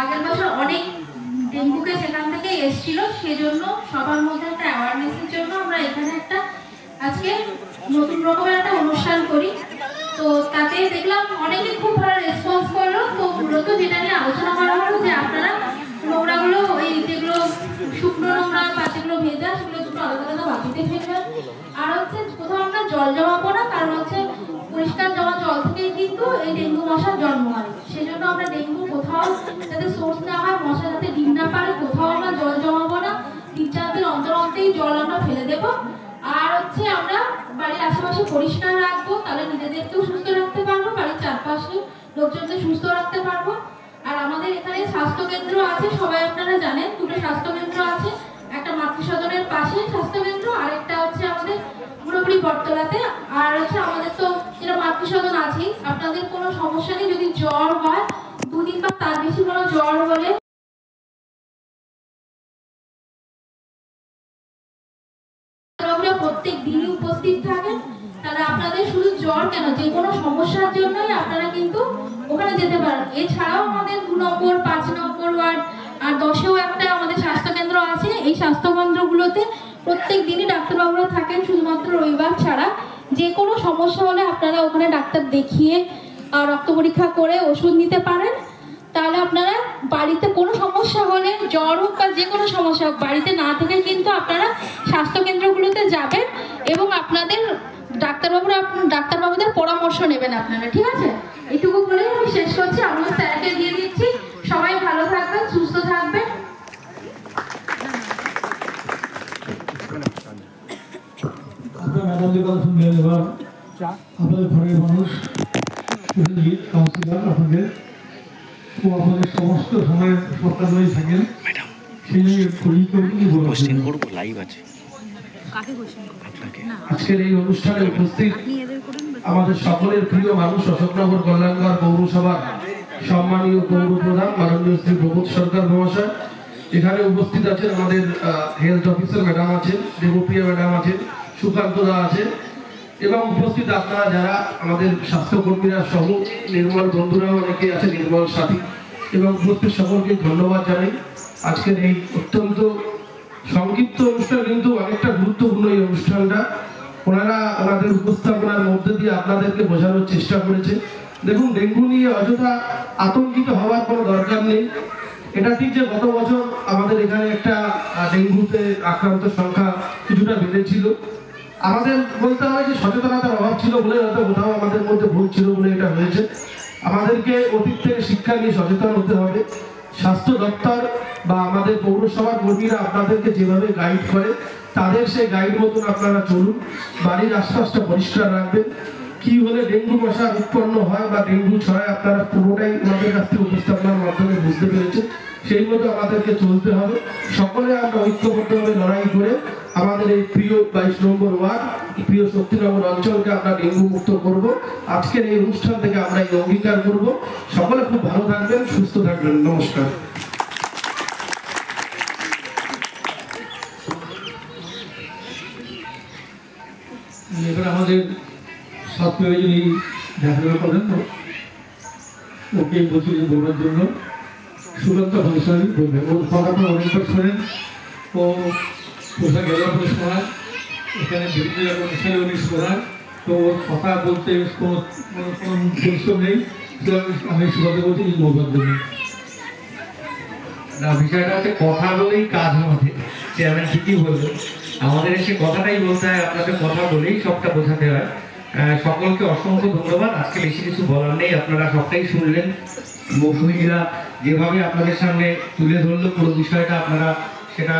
আগের বছর অনেক ডেঙ্গুকে সেখান থেকে এসেছিল, সেজন্য সবার মধ্যে একটা অ্যাওয়ারনেসের জন্য আমরা এখানে একটা আজকে নতুন রকমের একটা অনুষ্ঠান করি। তো তাতে দেখলাম অনেকে খুব ভালো রেসপন্স করলো। তো মূলত যেটা নিয়ে আলোচনা করা হলো যে আপনারা নোংরাগুলো, ওই যেগুলো শুকনো নোংরা বা যেগুলো ভেজা, সেগুলো দুটো আলাদা আলাদা বাটিতে ফেলবেন। আর হচ্ছে কোথাও আমরা জল জমাবো না, কারণ হচ্ছে পরিষ্কার জমা জল থেকেই কিন্তু এই ডেঙ্গু মশার জন্ম হয়। সেজন্য আমরা ডেঙ্গু কোথাও যাতে সোর্স না হয়, মশা যাতে ডিম না পারে, কোথাও আমরা জল জমাবো না। 3-4 দিন অন্তর অন্তরেই জল আমরা ফেলে দেবো। আর হচ্ছে আমরা বাড়ির আশেপাশে পরিষ্কার রাখবো, তাহলে নিজেদেরকেও সুস্থ রাখতে পারবো, বাড়ির চারপাশে লোকজনকে সুস্থ রাখতে পারবো। আর আমাদের এখানে স্বাস্থ্য কেন্দ্র আছে, সবাই আপনারা জানেন, 2টো স্বাস্থ্য কেন্দ্র আছে। একটা মাতৃসদনের পাশে স্বাস্থ্য কেন্দ্র, আর একটা হচ্ছে আমাদের পুরোপুরি বটতলাতে। আর হচ্ছে আমাদের তো যেটা মাতৃসদন আছেই। আপনাদের কোনো সমস্যা নেই, যদি জ্বর হয়, 2 দিন বা তার বেশি কোনো জ্বর হলে প্রত্যেক দিনই উপস্থিত থাকেন। তাহলে আপনাদের শুধু জ্বর কেন, যে কোনো সমস্যার জন্যই আপনারা কিন্তু ওখানে যেতে পারেন। এছাড়াও আমাদের 2 নম্বর, 5 নম্বর ওয়ার্ড আর 10এও একটা আমাদের স্বাস্থ্যকেন্দ্র আছে। এই স্বাস্থ্যকেন্দ্রগুলোতে প্রত্যেক দিনই ডাক্তারবাবুরা থাকেন, শুধুমাত্র রবিবার ছাড়া। যে কোনো সমস্যা হলে আপনারা ওখানে ডাক্তার দেখিয়ে রক্ত পরীক্ষা করে ওষুধ নিতে পারেন। তাহলে আপনারা বাড়িতে কোনো সমস্যা হলে, জ্বর হোক বা যে কোনো সমস্যা হোক, বাড়িতে না থেকে কিন্তু আপনারা স্বাস্থ্যকেন্দ্রগুলোতে যাবেন এবং আপনাদের ডাক্তারবাবুদের পরামর্শ নেবেন আপনারা, ঠিক আছে? এইটুকু বলে আমি শেষ করছি। আমরা স্যারকে দিয়ে দিচ্ছি। সবাই ভালো থাকবেন, সুস্থ থাকবেন। আপনার ম্যাডামদের কথা শুনলেন, এবার আপনাদের ঘরের মানুষ, কাউন্সিলর আপনাদের ও আপনাদের সমস্ত সময় সত্যাগ্রহী থাকেন, সেই আজকের এই অনুষ্ঠানে উপস্থিত আমাদের সকলের প্রিয় মানুষ, অশোকনগর কল্যাণগড় পৌরসভার সম্মানীয় পৌর প্রধান মাননীয় শ্রী প্রবোধ সরকার মহাশয়। এখানে উপস্থিত আছেন আমাদের হেলথ অফিসার ম্যাডাম আছেন, দেবপ্রিয়া ম্যাডাম আছেন, সুকান্ত দা আছেন, এবং উপস্থিত আপনারা যারা আমাদের স্বাস্থ্যকর্মীরা সহ নির্মল বন্ধুরাও অনেকে আছে, নির্মল সাথী, এবং উপস্থিত সকলকে ধন্যবাদ জানাই। আজকের এই অত্যন্ত সংক্ষিপ্ত অনুষ্ঠান কিন্তু অনেকটা গুরুত্বপূর্ণ এই অনুষ্ঠানটা। ওনারা ওনাদের উপস্থাপনার মধ্যে দিয়ে আপনাদেরকে বোঝানোর চেষ্টা করেছে। দেখুন, ডেঙ্গু নিয়ে অযথা আতঙ্কিত হওয়ার কোনো দরকার নেই। এটা ঠিক যে গত বছর আমাদের এখানে একটা ডেঙ্গুতে আক্রান্ত সংখ্যা কিছুটা বেড়েছিল। আমাদের বলতে হয় যে সচেতনতার অভাব ছিল বলে হয়তো কোথাও আমাদের মধ্যে ভুল ছিল বলে এটা হয়েছে। আমাদেরকে অতীত থেকে শিক্ষা নিয়ে সচেতন হতে হবে। স্বাস্থ্য দপ্তর বা আমাদের পৌরসভার কর্মীরা আপনাদেরকে যেভাবে গাইড করে, তাদের সেই গাইড মতন আপনারা চলুন। বাড়ির আশপাশটা পরিষ্কার রাখবেন। কি হলে ডেঙ্গু মশা উৎপন্ন হয় বা ডেঙ্গু ছড়ায়, আপনারা পুরোটাই আমাদের কাছ থেকে উপস্থাপনার মাধ্যমে বুঝতে পেরেছেন। সেই মতো আমাদেরকে চলতে হবে। সকলে আমরা ঐক্যবদ্ধভাবে লড়াই করে আমাদের এই প্রিয় 22 নম্বর ওয়ার্ড, প্রিয় শক্তিনগর অঞ্চলকে আমরা ডেঙ্গু মুক্ত করব। আজকের এই অনুষ্ঠান থেকে আমরা এই অঙ্গীকার করব। সকলে খুব ভালো থাকবেন, সুস্থ থাকবেন। নমস্কার। এবার আমাদের সবচেয়ে যিনি দেখাশোনা করেন, ওকে বলছি বলার জন্য সুকান্ত ভাষাই বলবেন। ওর কথা অনেকবার শোনেন, ও কোথায় গেল শোনায়, এখানে বিভিন্ন অনুষ্ঠানে উনি শোনায়। তো ওর কথা বলতে কোনো পরিশ্রম নেই। আমি সুকান্ত বলছি এই বলবার জন্য। না, বিষয়টা হচ্ছে কথা বলেই কাজ হবে। চেয়ারম্যান ঠিকই বলবেন, আমাদের এসে কথাটাই বলতে হয়, আপনাদের কথা বলেই সবটা বোঝাতে হয়। সকলকে অসংখ্য ধন্যবাদ। আজকে বেশি কিছু বলার নেই, আপনারা সবটাই শুনলেন। মৌসুমীরা যেভাবে আপনাদের সামনে তুলে ধরলো পুরো বিষয়টা, আপনারা সেটা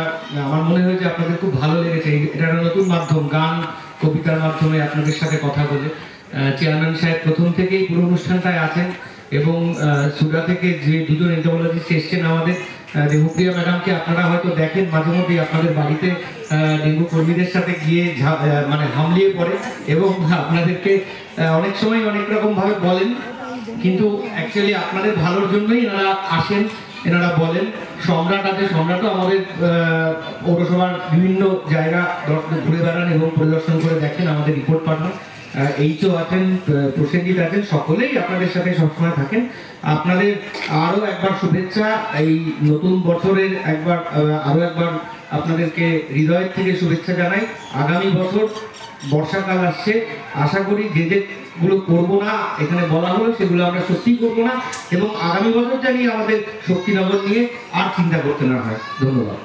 আমার মনে হয় যে আপনাদের খুব ভালো লেগেছে। এটা একটা নতুন মাধ্যম, গান কবিতার মাধ্যমে আপনাদের সাথে কথা বলে। চেয়ারম্যান সাহেব প্রথম থেকেই পুরো অনুষ্ঠানটায় আছেন, এবং সুগা থেকে যে 2জন এন্টোমোলজিস্ট এসছেন আমাদের, দেবপ্রিয়া ম্যাডামকে আপনারা হয়তো দেখেন মাঝে মধ্যেই আপনাদের বাড়িতে ডেঙ্গু কর্মীদের সাথে গিয়ে মানে হামলিয়ে পড়ে, এবং আপনাদেরকে অনেক সময় অনেক রকম ভাবে বলেন, কিন্তু অ্যাকচুয়ালি আপনাদের ভালোর জন্যই এনারা আসেন, এনারা বলেন। সম্রাট আছে, সম্রাটও আমাদের পৌরসভার বিভিন্ন জায়গা ঘুরে বেড়ান এবং পরিদর্শন করে দেখেন, আমাদের রিপোর্ট পাঠান। এইচও আছেন, প্রসেনজিৎ আছেন, সকলেই আপনাদের সাথে সবসময় থাকেন। আপনাদের আরো একবার শুভেচ্ছা, এই নতুন বছরের আরো একবার আপনাদেরকে হৃদয়ের থেকে শুভেচ্ছা জানাই। আগামী বছর বর্ষাকাল আসছে, আশা করি যেগুলো করবো না এখানে বলা হলো সেগুলো আমরা সত্যি করবো না, এবং আগামী বছর জানি আমাদের শক্তিনগর নিয়ে আর চিন্তা করতে না হয়। ধন্যবাদ।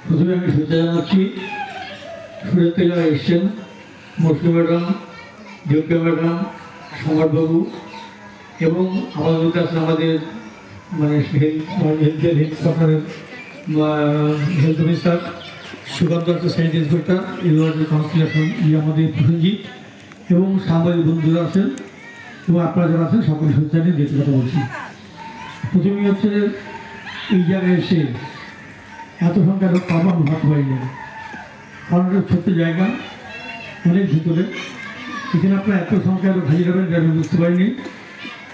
প্রথমে আমি শুভেচ্ছা জানাচ্ছি সুরেতে যারা এসছেন, মৌসুমী ম্যাডাম, দেবকা ম্যাডাম, সম্রাটবাবু, এবং আমাদের কাছে আমাদের মানে হেলথ কর্নারের health officer Sukanta science inspector, university কাউন্সিলেশন আমাদের প্রসেনজিৎ, এবং সাংবাদিক বন্ধুরা আছেন এবং আপনারা যারা আছেন সকল শুভেচ্ছা নিয়ে যেতে কথা বলছি। প্রথমেই হচ্ছে এই জায়গায় এসে এত সংখ্যার পাবার ভাত হয়নি, কারণ এটা ছোট্ট জায়গা, অনেক ভিতরে। এখানে আপনার এত সংখ্যার হাজির হবেন এটা আমি বুঝতে পারিনি,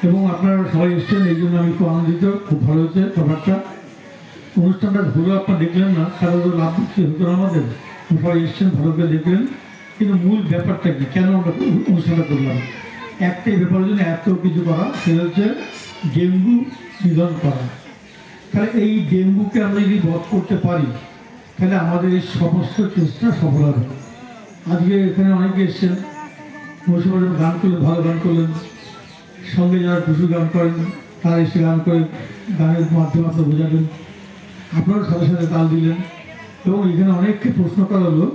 এবং আপনারা সবাই এসছেন, এই জন্য আমি খুব আনন্দিত। খুব ভালো হচ্ছে ব্যাপারটা। অনুষ্ঠানটা হলো আপনারা দেখলেন না, কারণ লাভ হতো না আমাদের, সবাই এসছেন, ভালো করে দেখলেন। কিন্তু মূল ব্যাপারটা কি, কেন আমরা অনুষ্ঠানটা করলাম? একটাই ব্যাপারের জন্য এত কিছু করা, সেটা হচ্ছে ডেঙ্গু নিধন করা। তাহলে এই ডেঙ্গুকে আমরা যদি বধ করতে পারি, তাহলে আমাদের এই সমস্ত চেষ্টা সফল হবে। আজকে এখানে অনেকে এসছেন, মৌসুমী গান করলেন, ভালো গান করলেন, সঙ্গে যারা টুসু গান করেন তারা এসে গান করে গানের মাধ্যমে আপনারা বোঝালেন, আপনারা সাথে সাথে তাল দিলেন, এবং এখানে অনেককে প্রশ্ন করা হলো,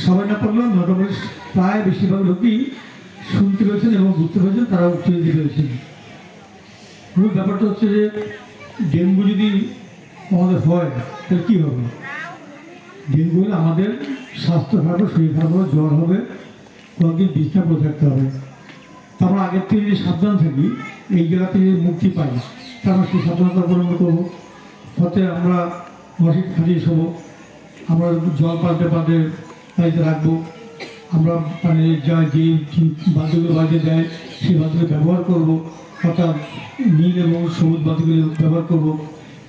সবাই না পারলেও মোটামুটি প্রায় বেশিরভাগ লোকই শুনতে পেরেছেন এবং বুঝতে পেরেছেন, তারা উত্তর দিতে পেরেছেন। মূল ব্যাপারটা হচ্ছে যে ডেঙ্গু যদি আমাদের হয় তাহলে কী হবে? ডেঙ্গু হলে আমাদের স্বাস্থ্য খারাপ, শরীর খারাপ হবে, জ্বর হবে, কয়েকদিন বিছানা পড়ে থাকতে হবে। আমরা আগের থেকে যদি সাবধান থাকি, এই জায়গা থেকে মুক্তি পাই, তা আমরা সেই সাবধানতা অবলম্বন করবো। ফলে আমরা মশিট খাটিয়ে শোবো, আমরা জল পাল্টে পাল্টে বাড়িতে রাখবো, আমরা মানে যা যে বাতিগুলো বাড়িতে দেয় সেই বাতিগুলো ব্যবহার করবো, অর্থাৎ নীল এবং সবুজ বাতিগুলো ব্যবহার করবো।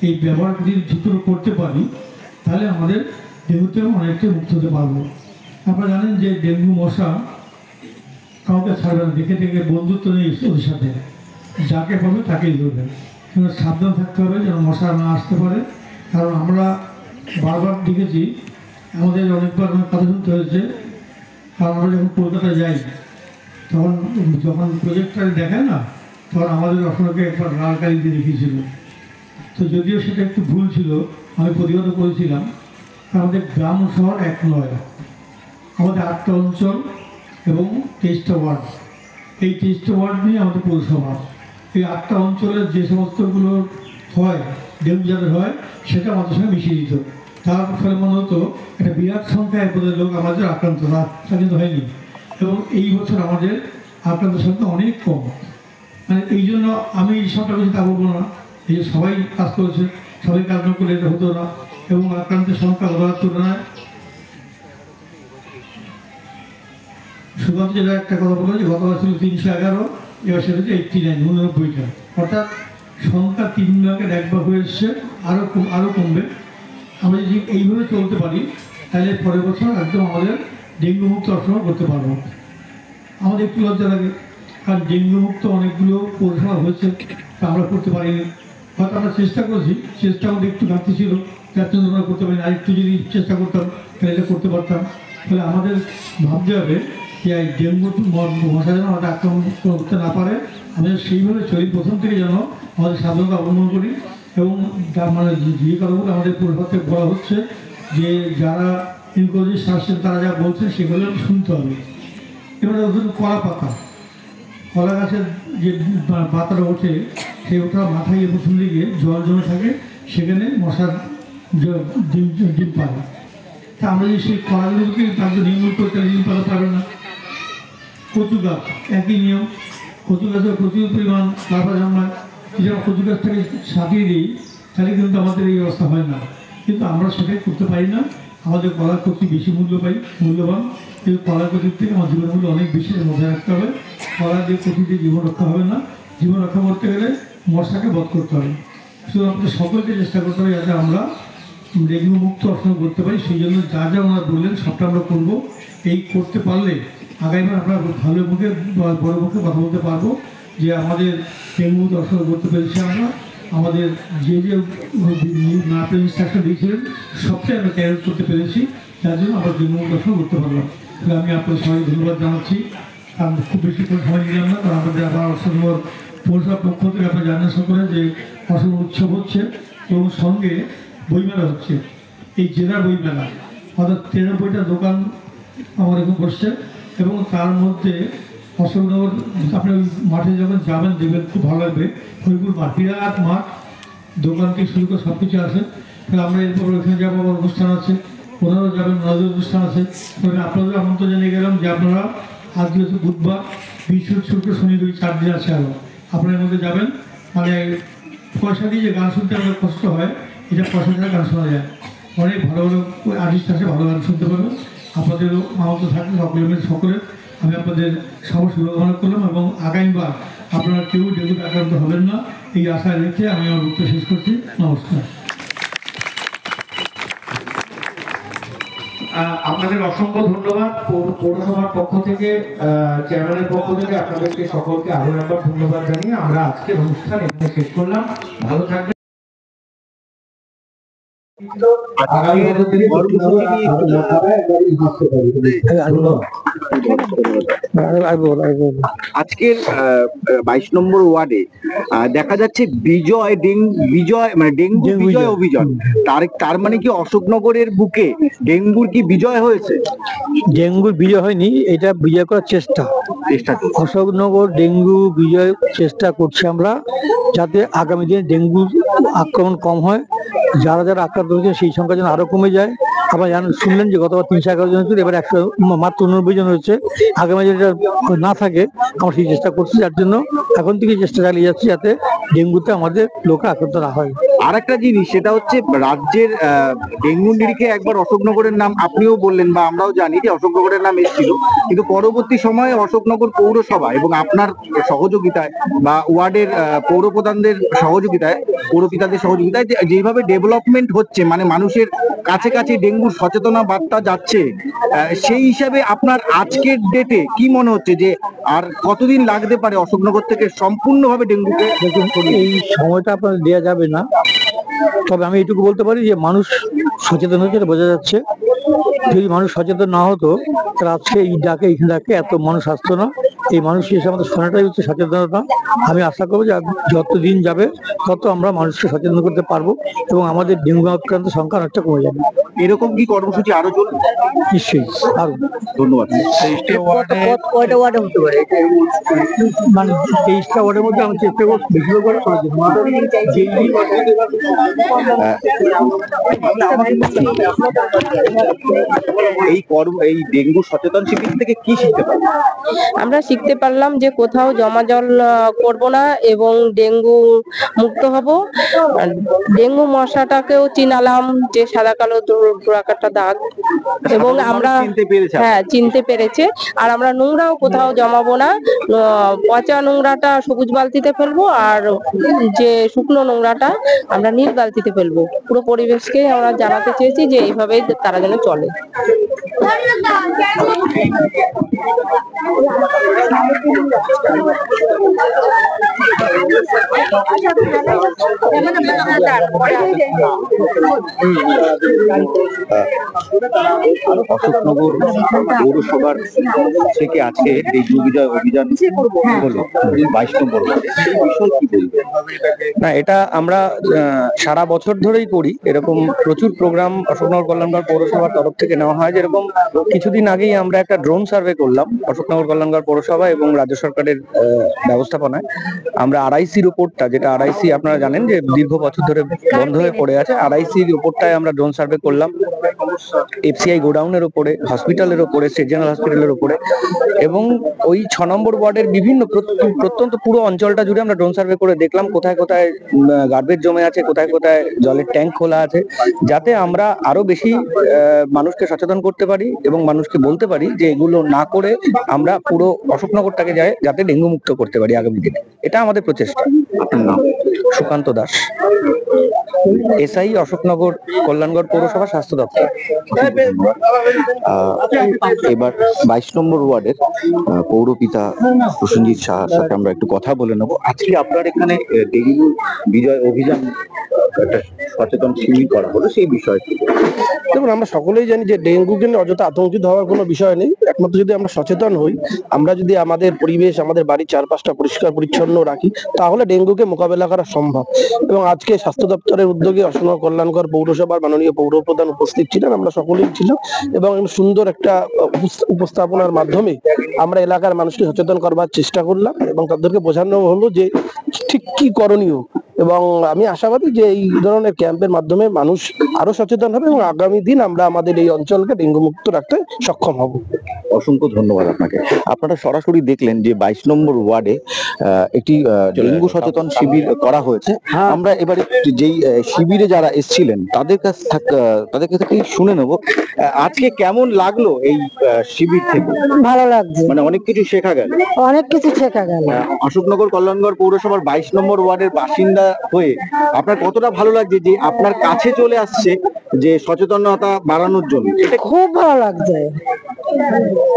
এই ব্যবহার যদি ঠিকভাবে করতে পারি, তাহলে আমাদের ডেঙ্গুতেও অনেকটাই মুক্ত হতে পারবো। আপনারা জানেন যে ডেঙ্গু মশা কাউকে ছাড়বে না, দেখে দেখে বন্ধুত্ব নেই ওদের সাথে, যাকে পাবে তাকেই ধরবে। কিন্তু সাবধান থাকতে হবে যেন মশা না আসতে পারে, কারণ আমরা বারবার দেখেছি, আমাদের অনেকবার কথা শুনতে হয়েছে। কারণ আমরা যখন কলকাতায় যাই, তখন যখন প্রজেক্টরে দেখায় না, তখন আমাদের অসংখ্য একবার লাল কালি দিয়ে দেখিয়েছিল। তো যদিও সেটা একটু ভুল ছিল, আমি প্রতিবাদ করেছিলাম। আমাদের গ্রাম শহর এক নয়, আমাদের 8টা অঞ্চল এবং 23টা ওয়ার্ড, এই 23টা ওয়ার্ড নিয়ে আমাদের পৌরসভা। এই 8টা অঞ্চলের যে সমস্তগুলো হয় ডেঙ্গু যাদের হয়, সেটা আমাদের সঙ্গে মিশিয়ে দিত। তার ফলে মনে হতো একটা বিরাট সংখ্যায় পদের লোক আমাদের আক্রান্ত, তা কিন্তু হয়নি। এবং এই বছর আমাদের আক্রান্ত সংখ্যা অনেক কম। মানে এই জন্য আমি সবটা বেশি তা বলবো না, এই যে সবাই কাজ করেছে, সবাই কাজ না করলে এটা হতো না। এবং আক্রান্তের সংখ্যা অবহার তুলনায় সুকান্ত যেটা একটা কথা বললো যে গতবার ছিল 311, এবার সেটা হচ্ছে 89, 89টা, অর্থাৎ সংখ্যা 3 ভাগের 1 ভাগ হয়ে এসছে, আরও কমবে। আমরা যদি এইভাবে চলতে পারি, তাহলে পরের বছর একদম আমাদের ডেঙ্গু মুক্ত অসম করতে পারবো। আমাদের একটু লজ্জা লাগে, কারণ ডেঙ্গু মুক্ত অনেকগুলো পৌরসভা হয়েছে, তা আমরা করতে পারিনি। হয়তো আমরা চেষ্টা করেছি, চেষ্টা আমাদের একটু ঘাটতি ছিল, যার জন্য আমরা করতে পারিনি। আর একটু যদি চেষ্টা করতাম তাহলে এটা করতে পারতাম। তাহলে আমাদের ভাবতে হবে যে এই ডেঙ্গু মশা যেন আমাদের আক্রমণ করতে না পারে, আমাদের সেইভাবে চলি, প্রথম থেকে যেন আমাদের সাবধানতা অবলম্বন করি। এবং মানে যে কথাগুলো আমাদের পৌরসভা থেকে বলা হচ্ছে, যে যারা ইনকোলজিস্ট আসছেন তারা যা বলছেন সেগুলো শুনতে হবে। এবার ধরুন কলা গাছের যে পাতাটা ওঠে, সেই ওঠা মাথায় প্রথম দিকে জল জমে থাকে, সেখানে মশার ডিম পারে। তা আমরা যদি সেই কলাগুলোকে তাকে নির্মূল করতে ডিম পাতা পারবে না। কচু গাছ একই নিয়ম, কচু গাছে প্রচুর পরিমাণ লাফা জন্মায়, যেমন কচু গাছটাকে সাজিয়ে দিই, তাহলে কিন্তু আমাদের এই অবস্থা হয় না। কিন্তু আমরা সেটাই করতে পারি না। আমাদের কলা কচি বেশি মূল্যবান, কিন্তু কলা কচির থেকে আমার জীবন মূল্য অনেক বেশি মজা রাখতে হবে। কলা দিয়ে কচি দিয়ে জীবন রক্ষা হবে না। জীবন রক্ষা করতে গেলে মশাকে বধ করতে হবে। শুধু আমাদের সকলকে চেষ্টা করতে হবে যাতে আমরা ডেঙ্গু মুক্ত অসংখ্য করতে পারি। সেই জন্য যা যা ওনারা বললেন সবটা আমরা করবো। এই করতে পারলে আগামীবার আমরা ভালো মুখে বড় মুখে কথা বলতে পারবো যে আমাদের ডেঙ্গু অসংখ্য করতে পেরেছি আমরা। আমাদের যে যে আপনার ইনস্ট্রাকশন দিয়েছিলেন সবটাই আমরা ক্যারি করতে পেরেছি, যার জন্য আমরা ডেঙ্গু অসংখ্য করতে পারলাম। তাহলে আমি আপনার সবাই ধন্যবাদ জানাচ্ছি। কারণ খুব বেশি করে সময় নিলাম না, কারণ আমাদের আবার অসংখ্য পৌরসভার পক্ষ থেকে আপনারা জানেন সকলে যে অসংখ্য উৎসব হচ্ছে এবং সঙ্গে বইমেলা হচ্ছে। এই জেলা বইমেলা অর্থাৎ 93টা দোকান আমার এখন বসছে এবং তার মধ্যে অশোকনগর আপনি ওই মাঠে যখন যাবেন দেখবেন খুব ভালো লাগবে। হরিপুর মাঠ, বিরাট মাঠ, দোকান থেকে শুরু করে সব কিছু আছে। তাহলে আমরা এরপর ওইখানে যাবো, আবার অনুষ্ঠান আছে, ওনারাও যাবেন, ওনাদের অনুষ্ঠান আছে। তবে আপনাদের আমন্ত্রণ জানিয়ে গেলাম যে আপনারা আজকে হচ্ছে বুধবার, বৃহস্পতি, শুক্র, শনি, রবি 4 দিন আছে আরও, আপনার মধ্যে যাবেন। মানে পয়সা দিয়ে যে গান শুনতে আমাদের কষ্ট হয়, এটা পয়সা ছাড়া গান শোনা যায়। অনেক ভালো ভালো আর্টিস্ট আছে, ভালো গান শুনতে পারবেন। আপনাদেরও আমন্ত্রণ থাকবে সকলের। আমি আপনাদের সবার শুভকামনা করলাম এবং আগামীবার আপনারা কেউ ডেঙ্গুতে আক্রান্ত হবেন না এই আশায় রেখে আমি আমার বক্তব্য শেষ করছি। নমস্কার। আপনাদের অসংখ্য ধন্যবাদ। পৌরসভার পক্ষ থেকে, চেয়ারম্যানের পক্ষ থেকে আপনাদেরকে সকলকে আরো একবার ধন্যবাদ জানিয়ে আমরা আজকের অনুষ্ঠান এখানে শেষ করলাম। ভালো থাকবেন। আজকের 22 নম্বর ওয়ার্ডে দেখা যাচ্ছে ডেঙ্গু বিজয় অভিযান। তার মানে কি অশোকনগরের বুকে ডেঙ্গুর কি বিজয় হয়েছে? ডেঙ্গুর বিজয় হয়নি, এটা বিজয় করার চেষ্টা। অশোকনগর ডেঙ্গু বিজয় চেষ্টা করছি আমরা, যাতে আগামী দিনে ডেঙ্গুর আক্রমণ কম হয়, যারা যারা আক্রান্ত হয়েছে সেই সংখ্যা যেন আরো কমে যায়। আপনারা শুনলেন যে গতবার 311 জন হয়েছিল, এবার 100 মাত্র 89 জন হয়েছে। আগামী যেটা না থাকে আমরা সেই চেষ্টা করছি, যার জন্য এখন থেকে চেষ্টা চালিয়ে যাচ্ছি যাতে ডেঙ্গুতে আমাদের লোকে আক্রান্ত না হয়। আর একটা জিনিস, সেটা হচ্ছে রাজ্যের ডেঙ্গু নিরিখে একবার অশোকনগরের নাম আপনিও বললেন বা আমরাও জানি যে অশোকনগরের নাম এসেছিল, কিন্তু পরবর্তী সময়ে অশোকনগর পৌরসভা এবং আপনার সহযোগিতায় বা ওয়ার্ডের পৌরপ্রধানদের সহযোগিতায়, পৌরপিতাদের সহযোগিতায় যেভাবে ডেভেলপমেন্ট হচ্ছে, মানে মানুষের কাছে কাছে ডেঙ্গুর সচেতনা বার্তা যাচ্ছে, সেই হিসাবে আপনার আজকের ডেটে কি মনে হচ্ছে যে আর কতদিন লাগতে পারে অশোকনগর থেকে সম্পূর্ণভাবে ডেঙ্গুকে? এই সময়টা আপনার দেওয়া যাবে না, তবে আমি এটুকু বলতে পারি যে মানুষ সচেতন হচ্ছে, এটা বোঝা যাচ্ছে। যদি মানুষ সচেতন না হতো তাহলে আজকে এই ডাকে এত মানুষ আসতো না। এই মানুষ এসে আমাদের শোনাটাই হচ্ছে সচেতনতা। আমি আশা করবো যে যত দিন যাবে তত আমরা মানুষকে সচেতন করতে পারবো এবং আমাদের ডেঙ্গু আক্রান্ত সংখ্যা অনেকটা কমে যাবে। এরকম কি কর্মসূচি আরো চলবে? নিশ্চয়ই আরো। ধন্যবাদ। কয়টা ওয়ার্ডে হতে পারে? মানে 23টা ওয়ার্ডের মধ্যে আমি চেষ্টা করছি বেশিরভাগ করার জন্য। এই ডেঙ্গু সচেতন শিবির থেকে কি শিখতে পারলাম? আমরা শিখতে পারলাম যে কোথাও জমা জল করব না এবং ডেঙ্গু মুক্ত হব। ডেঙ্গু মশাটাকেও চিনালাম যে সাদা কালো ডোরাকাটা দাগ, এবং আমরা চিনতে পেরেছে। আর আমরা নোংরাও কোথাও জমাবো না, পচা নোংরাটা সবুজ বালতিতে ফেলবো আর যে শুকনো নোংরাটা আমরা নীল বালতিতে ফেলবো। পুরো পরিবেশকে আমরা জানাতে চেয়েছি যে এইভাবে তারা যেন চলে। অশোকনগর পৌরসভার থেকে আজকে ডেঙ্গু বিজয় অভিযান হলো 22 নম্বর ওয়ার্ডে, কি বলবেন? না, এটা আমরা সারা বছর ধরেই করি। এরকম প্রচুর প্রোগ্রাম অশোকনগর কল্যাণগড় পৌরসভার তরফ থেকে নেওয়া হয়। যেরকম কিছুদিন আগেই আমরা একটা ড্রোন সার্ভে করলাম অশোকনগর কল্যাণগড় পৌরসভা এবং রাজ্য সরকারের ব্যবস্থাপনায়। আমরা আরআইসির উপরটা, যেটা আরআইসি আপনারা জানেন যে দীর্ঘ বছর ধরে বন্ধ হয়ে পড়ে আছে, আরআইসির উপরটায় আমরা ড্রোন সার্ভে করলাম এফসিআই গোডাউনের উপরে, হসপিটালের উপরে, স্টেট জেনারেল হসপিটালের উপরে, এবং ওই 6 নম্বর ওয়ার্ডের বিভিন্ন প্রত্যন্ত পুরো অঞ্চলটা জুড়ে আমরা ড্রোন সার্ভে করে দেখলাম কোথায় কোথায় গার্বেজ জমে আছে, কোথায় কোথায় জলের ট্যাঙ্ক খোলা আছে, যাতে আমরা আরো বেশি মানুষকে সচেতন করতে পারি এবং মানুষকে বলতে পারি যে এগুলো না করে আমরা পুরো অশোকনগরটাকে যাতে ডেঙ্গু মুক্ত করতে পারি আগামী দিনে। এটা আমাদের প্রচেষ্টা। আপনার নাম? সুকান্ত দাস, এসআই, অশোকনগর কল্যাণগড় পৌরসভা স্বাস্থ্য দপ্তর। এবার 22 নম্বর ওয়ার্ডের পৌরপিতা প্রসেনজিৎ সাহার সাথে আমরা একটু কথা বলে নেবো। আজকে আপনার এখানে ডেঙ্গু বিজয় অভিযান একটা সচেতন শিবির করা হলো, সেই বিষয়ে দেখুন, আমরা সকলেই জানি যে ডেঙ্গুকে নিয়ে অযথা আতঙ্কিত হওয়ার কোনো বিষয় নেই। একমাত্র যদি আমরা সচেতন হই, আমরা যদি আমাদের পরিবেশ, আমাদের বাড়ির চারপাশটা পরিষ্কার পরিচ্ছন্ন রাখি, তাহলে ডেঙ্গুকে মোকাবেলা করা সম্ভব। এবং আজকে স্বাস্থ্য দপ্তরের উদ্যোগে অশোকনগর কল্যাণগড় পৌরসভার মাননীয় পৌরপ্রধান উপস্থিত ছিলেন, আমরা সকলেই ছিলাম, এবং সুন্দর একটা উপস্থাপনার মাধ্যমে আমরা এলাকার মানুষকে সচেতন করবার চেষ্টা করলাম এবং তাদেরকে বোঝানো হলো যে ঠিক কি করণীয়। এবং আমি আশাবাদী যে এই ধরনের ক্যাম্পের মাধ্যমে মানুষ আরো সচেতন হবে এবং আগামী দিন আমরা আমাদের এই অঞ্চলকে ডেঙ্গু মুক্ত রাখতে সক্ষম হব। অসংখ্য ধন্যবাদ আপনাকে। আপনারা সরাসরি দেখলেন যে 22 নম্বর ওয়ার্ডে একটি ডেঙ্গু সচেতন শিবির করা হয়েছে। আমরা এবারে যেই শিবিরে যারা এসেছিলেন তাদের কাছ থেকে শুনে নেব আজকে কেমন লাগলো এই শিবির থেকে। ভালো লাগছে, মানে অনেক কিছু শেখা গেল, অনেক কিছু শেখা গেল। অশোকনগর কল্যাণগড় পৌরসভার 22 নম্বর ওয়ার্ডের বাসিন্দা হয়ে আপনার কতটা ভালো লাগছে যে আপনার কাছে চলে আসছে যে সচেতনতা বাড়ানোর জন্য? এটা খুব ভালো লাগছে,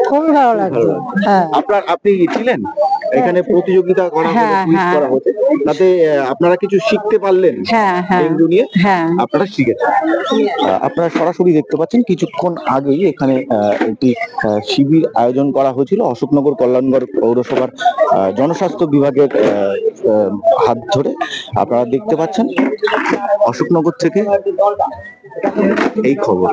খুবই ভালো লাগছে। হ্যাঁ, আপনি ছিলেন এখানে, প্রতিযোগিতা করা হলো, কুইজ করা হতো, তাতে আপনারা কিছু শিখতে পারলেন ডেঙ্গু নিয়ে? আপনারা শিখেছেন। আপনারা সরাসরি দেখতে পাচ্ছেন কিছুক্ষণ আগেই এখানে একটি শিবির আয়োজন করা হয়েছিল অশোকনগর কল্যাণগড় পৌরসভার জনস্বাস্থ্য বিভাগের হাত ধরে। আপনারা দেখতে পাচ্ছেন অশোকনগর থেকে এই খবর।